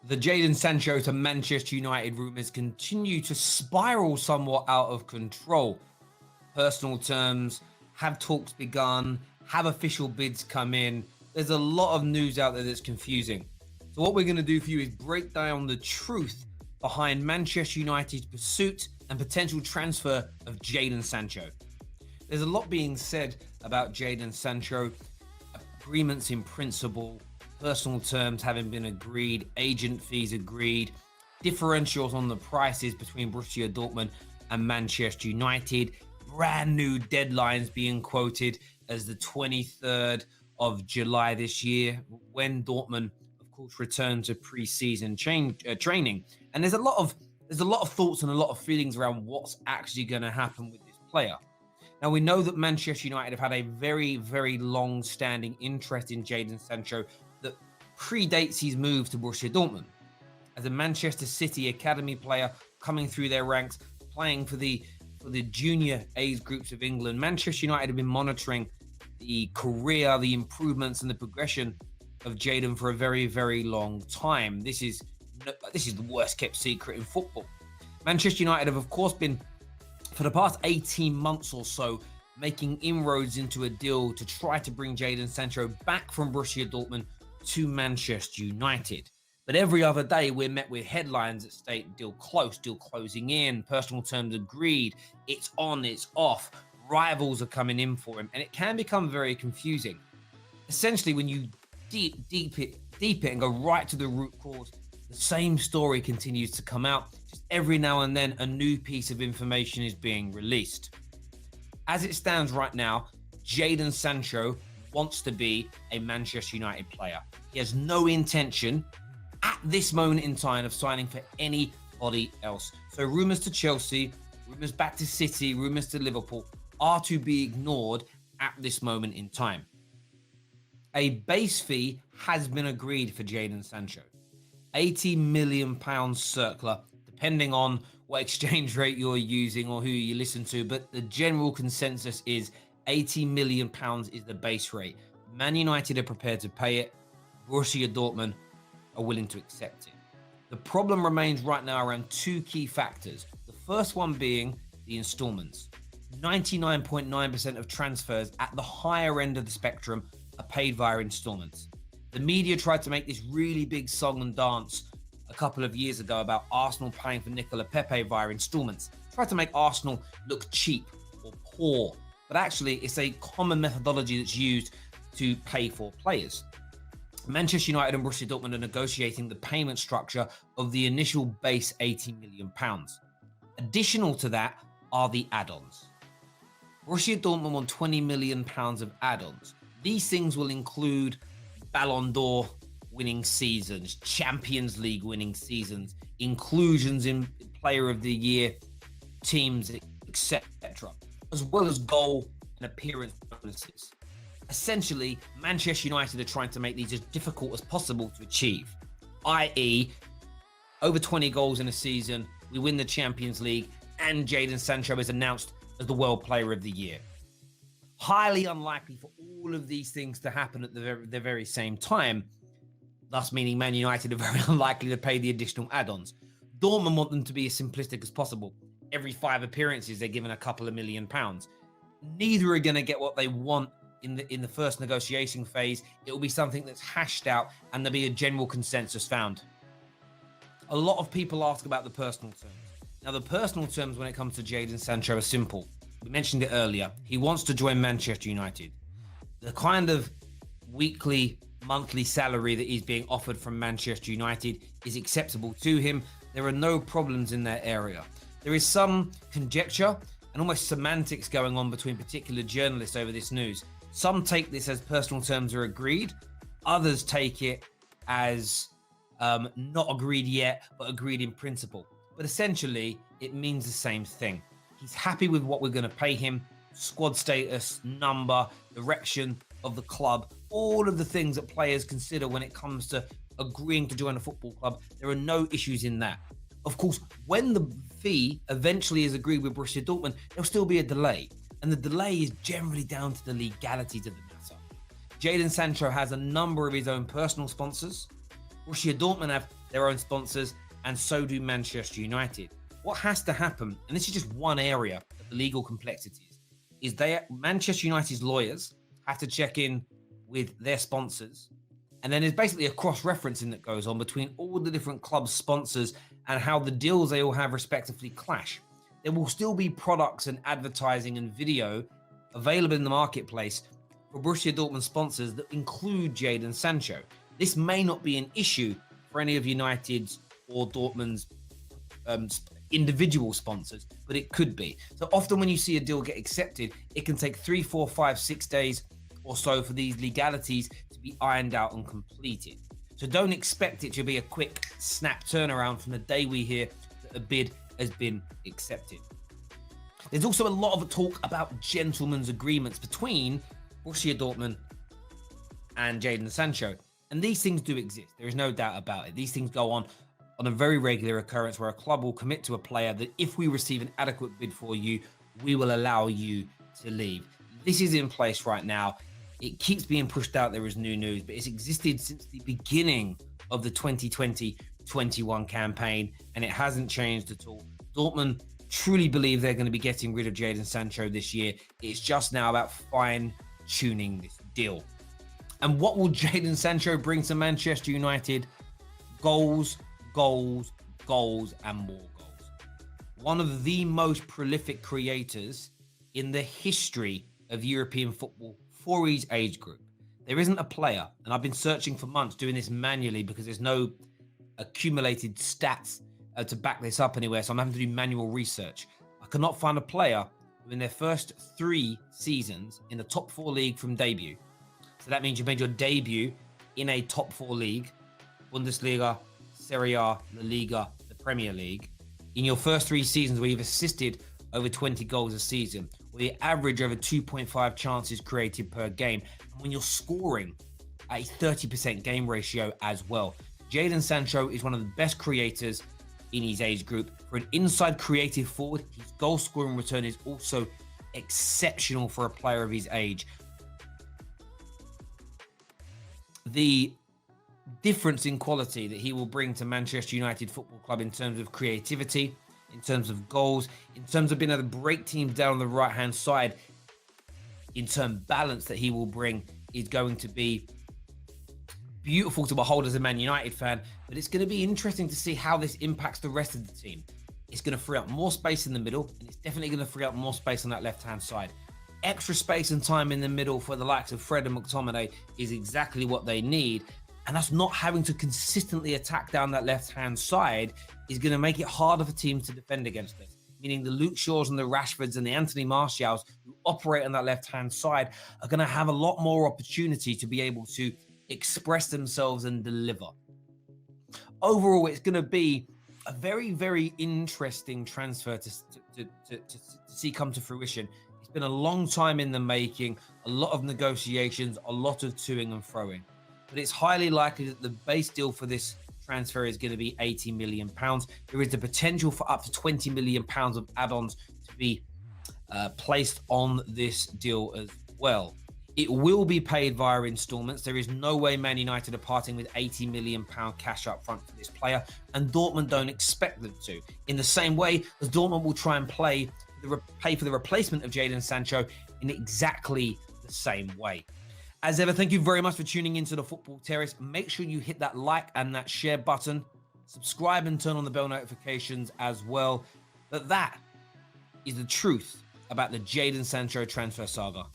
The Jadon Sancho to Manchester United rumours continue to spiral somewhat out of control. Personal terms, have talks begun, have official bids come in. There's a lot of news out there that's confusing. So what we're going to do for you is break down the truth behind Manchester United's pursuit and potential transfer of Jadon Sancho. There's a lot being said about Jadon Sancho, agreements in principle, personal terms having been agreed, agent fees agreed, differentials on the prices between Borussia Dortmund and Manchester United, brand new deadlines being quoted as the 23rd of July this year, when Dortmund, of course, return to pre-season training. And there's a lot of thoughts and a lot of feelings around what's actually going to happen with this player. Now, we know that Manchester United have had a very, very long-standing interest in Jadon Sancho that predates his move to Borussia Dortmund. As a Manchester City academy player coming through their ranks, playing for the junior age groups of England, Manchester United have been monitoring the career, the improvements and the progression of Jadon for a very, very long time. This is the worst kept secret in football. Manchester United have, of course, been, for the past 18 months or so, making inroads into a deal to try to bring Jadon Sancho back from Borussia Dortmund to Manchester United. But every other day, we're met with headlines that state deal close, deal closing in, personal terms agreed, it's on, it's off, rivals are coming in for him, and it can become very confusing. Essentially, when you deep it and go right to the root cause, the same story continues to come out. Just every now and then, a new piece of information is being released. As it stands right now, Jadon Sancho wants to be a Manchester United player. He has no intention at this moment in time of signing for anybody else. So rumours to Chelsea, rumours back to City, rumours to Liverpool are to be ignored at this moment in time. A base fee has been agreed for Jadon Sancho. £80 million circa, depending on what exchange rate you're using or who you listen to, but the general consensus is £80 million is the base rate. Man United are prepared to pay it. Borussia Dortmund are willing to accept it. The problem remains right now around two key factors. The first one being the installments. 99.9% of transfers at the higher end of the spectrum are paid via installments. The media tried to make this really big song and dance a couple of years ago about Arsenal paying for Nicola Pepe via installments. Tried to make Arsenal look cheap or poor, but actually it's a common methodology that's used to pay for players. Manchester United and Borussia Dortmund are negotiating the payment structure of the initial base £80 million. Additional to that are the add-ons. Borussia Dortmund want £20 million of add-ons. These things will include Ballon d'Or winning seasons, Champions League winning seasons, inclusions in Player of the Year teams, etc., as well as goal and appearance bonuses. Essentially, Manchester United are trying to make these as difficult as possible to achieve, i.e., over 20 goals in a season, we win the Champions League, and Jadon Sancho is announced as the World Player of the Year. Highly unlikely for all of these things to happen at the very same time, thus meaning Man United are very unlikely to pay the additional add-ons. Dortmund want them to be as simplistic as possible. Every 5 appearances, they're given a couple of £1 million. Neither are going to get what they want in the first negotiation phase. It will be something that's hashed out and there'll be a general consensus found. A lot of people ask about the personal terms. Now, the personal terms when it comes to Jadon Sancho are simple. We mentioned it earlier. He wants to join Manchester United. The kind of weekly, monthly salary that he's being offered from Manchester United is acceptable to him. There are no problems in that area. There is some conjecture and almost semantics going on between particular journalists over this news. Some take this as personal terms are agreed. Others take it as not agreed yet, but agreed in principle. But essentially, it means the same thing. He's happy with what we're going to pay him, squad status, number, direction of the club, all of the things that players consider when it comes to agreeing to join a football club. There are no issues in that. Of course, when the fee eventually is agreed with Borussia Dortmund, there'll still be a delay. And the delay is generally down to the legalities of the matter. Jadon Sancho has a number of his own personal sponsors. Borussia Dortmund have their own sponsors, and so do Manchester United. What has to happen, and this is just one area of the legal complexities, is Manchester United's lawyers have to check in with their sponsors, and then there's basically a cross-referencing that goes on between all the different club sponsors and how the deals they all have respectively clash. There will still be products and advertising and video available in the marketplace for Borussia Dortmund sponsors that include Jadon Sancho. This may not be an issue for any of United's or Dortmund's individual sponsors, but it could be. So often when you see a deal get accepted, it can take 3, 4, 5, 6 days or so for these legalities to be ironed out and completed. So don't expect it to be a quick snap turnaround from the day we hear that a bid has been accepted. There's also a lot of talk about gentlemen's agreements between Borussia Dortmund and Jadon Sancho. And these things do exist. There is no doubt about it. These things go on a very regular occurrence where a club will commit to a player that if we receive an adequate bid for you, we will allow you to leave. This is in place right now. It keeps being pushed out there as new news, but it's existed since the beginning of the 2020-21 campaign, and it hasn't changed at all. Dortmund truly believe they're going to be getting rid of Jadon Sancho this year. It's just now about fine-tuning this deal. And what will Jadon Sancho bring to Manchester United? Goals, goals, goals, and more goals. One of the most prolific creators in the history of European football for his age group. There isn't a player, and I've been searching for months doing this manually because there's no accumulated stats to back this up anywhere, so I'm having to do manual research. I cannot find a player who in their first 3 seasons in the top 4 league from debut. So that means you made your debut in a top 4 league, Bundesliga, Serie A, La Liga, the Premier League. In your first 3 seasons where you've assisted over 20 goals a season, where you average over 2.5 chances created per game, and when you're scoring at a 30% game ratio as well. Jadon Sancho is one of the best creators in his age group. For an inside creative forward, his goal scoring return is also exceptional for a player of his age. The difference in quality that he will bring to Manchester United Football Club in terms of creativity, in terms of goals, in terms of being able to break teams down on the right-hand side, in terms of balance that he will bring is going to be beautiful to behold as a Man United fan, but it's going to be interesting to see how this impacts the rest of the team. It's going to free up more space in the middle, and it's definitely going to free up more space on that left-hand side. Extra space and time in the middle for the likes of Fred and McTominay is exactly what they need, and us not having to consistently attack down that left-hand side is going to make it harder for teams to defend against us. Meaning the Luke Shaws and the Rashfords and the Anthony Martials who operate on that left-hand side are going to have a lot more opportunity to be able to express themselves and deliver. Overall, it's going to be a very, very interesting transfer to see come to fruition. It's been a long time in the making, a lot of negotiations, a lot of toing and froing. But it's highly likely that the base deal for this transfer is going to be £80 million. There is the potential for up to £20 million of add-ons to be placed on this deal as well. It will be paid via installments. There is no way Man United are parting with £80 million cash up front for this player, and Dortmund don't expect them to. In the same way as Dortmund will try and pay for the replacement of Jadon Sancho in exactly the same way. As ever, thank you very much for tuning into the Football Terrace. Make sure you hit that like and that share button. Subscribe and turn on the bell notifications as well. But that is the truth about the Jadon Sancho transfer saga.